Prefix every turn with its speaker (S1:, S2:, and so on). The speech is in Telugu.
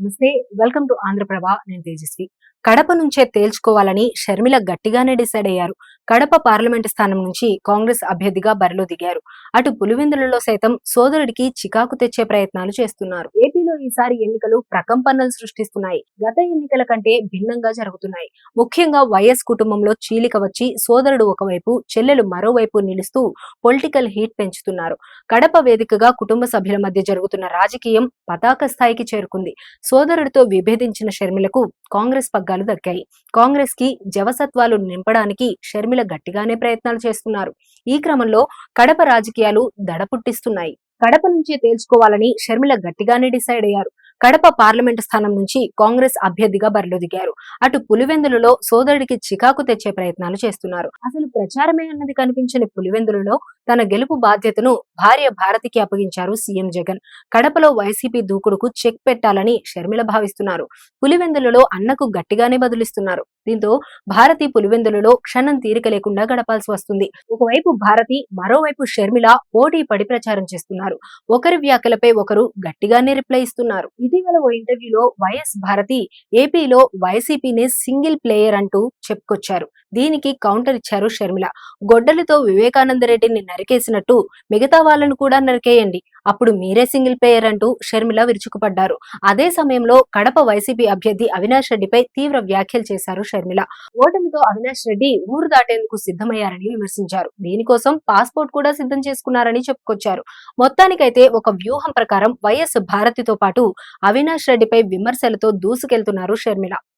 S1: నమస్తే. Welcome to Andhra Prabha. నేను తేజస్వి. కడప నుంచే తేల్చుకోవాలని షర్మిల గట్టిగానే డిసైడ్ అయ్యారు. కడప పార్లమెంటు స్థానం నుంచి కాంగ్రెస్ అభ్యర్థిగా బరిలో దిగారు. అటు పులివెందులలో సైతం సోదరుడికి చికాకు తెచ్చే ప్రయత్నాలు చేస్తున్నారు. ఏపీలో ఈసారి ఎన్నికలు ప్రకంపనలు సృష్టిస్తున్నాయి. గత ఎన్నికల కంటే భిన్నంగా జరుగుతున్నాయి. ముఖ్యంగా వైఎస్ కుటుంబంలో చీలిక వచ్చి సోదరుడు ఒకవైపు, చెల్లెలు మరోవైపు నిలుస్తూ పొలిటికల్ హీట్ పెంచుతున్నారు. కడప వేదికగా కుటుంబ సభ్యుల మధ్య జరుగుతున్న రాజకీయం పతాక స్థాయికి చేరుకుంది. సోదరుడితో విభేదించిన షర్మిలకు కాంగ్రెస్ పగ్గాలు దక్కాయి. కాంగ్రెస్ కి జవసత్వాలు నింపడానికి షర్మిల గట్టిగానే ప్రయత్నాలు చేస్తున్నారు. ఈ క్రమంలో కడప రాజకీయాలు దడపుట్టిస్తున్నాయి. కడప నుంచే తేల్చుకోవాలని షర్మిల గట్టిగానే డిసైడ్ అయ్యారు. కడప పార్లమెంటు స్థానం నుంచి కాంగ్రెస్ అభ్యర్థిగా బరిలో దిగారు. అటు పులివెందులలో సోదరుడికి చికాకు తెచ్చే ప్రయత్నాలు చేస్తున్నారు. అసలు ప్రచారమే అన్నది కనిపించని పులివెందులలో తన గెలుపు బాధ్యతను భార్య భారతికి అప్పగించారు సీఎం జగన్. కడపలో వైసీపీ దూకుడుకు చెక్ పెట్టాలని షర్మిల భావిస్తున్నారు. పులివెందులలో అన్నకు గట్టిగానే బదులిస్తున్నారు. దీంతో భారతి పులివెందులలో క్షణం తీరిక లేకుండా గడపాల్సి వస్తుంది. ఒకవైపు భారతి, మరోవైపు షర్మిల పోటీ పడి ప్రచారం చేస్తున్నారు. ఒకరి వ్యాఖ్యలపై ఒకరు గట్టిగానే రిప్లై ఇస్తున్నారు. ఇటీవల ఓ ఇంటర్వ్యూలో వైఎస్ భారతి ఏపీలో వైసీపీనే సింగిల్ ప్లేయర్ అంటూ చెప్పుకొచ్చారు. దీనికి కౌంటర్ ఇచ్చారు షర్మిల. గొడ్డలితో వివేకానందరెడ్డిని నరికేసినట్టు మిగతా వాళ్ళను కూడా నరికేయండి, అప్పుడు మీరే సింగిల్ ప్లేయర్ అంటూ షర్మిల విరుచుకుపడ్డారు. అదే సమయంలో కడప వైసీపీ అభ్యర్థి అవినాష్ రెడ్డిపై తీవ్ర వ్యాఖ్యలు చేశారు షర్మిల. ఓటమితో అవినాష్ రెడ్డి ఊరు దాటేందుకు సిద్ధమయ్యారని విమర్శించారు. దీనికోసం పాస్పోర్ట్ కూడా సిద్ధం చేసుకున్నారని చెప్పుకొచ్చారు. మొత్తానికైతే ఒక వ్యూహం ప్రకారం వైఎస్ భారతితో పాటు అవినాష్ రెడ్డిపై విమర్శలతో దూసుకెళ్తున్నారు షర్మిల.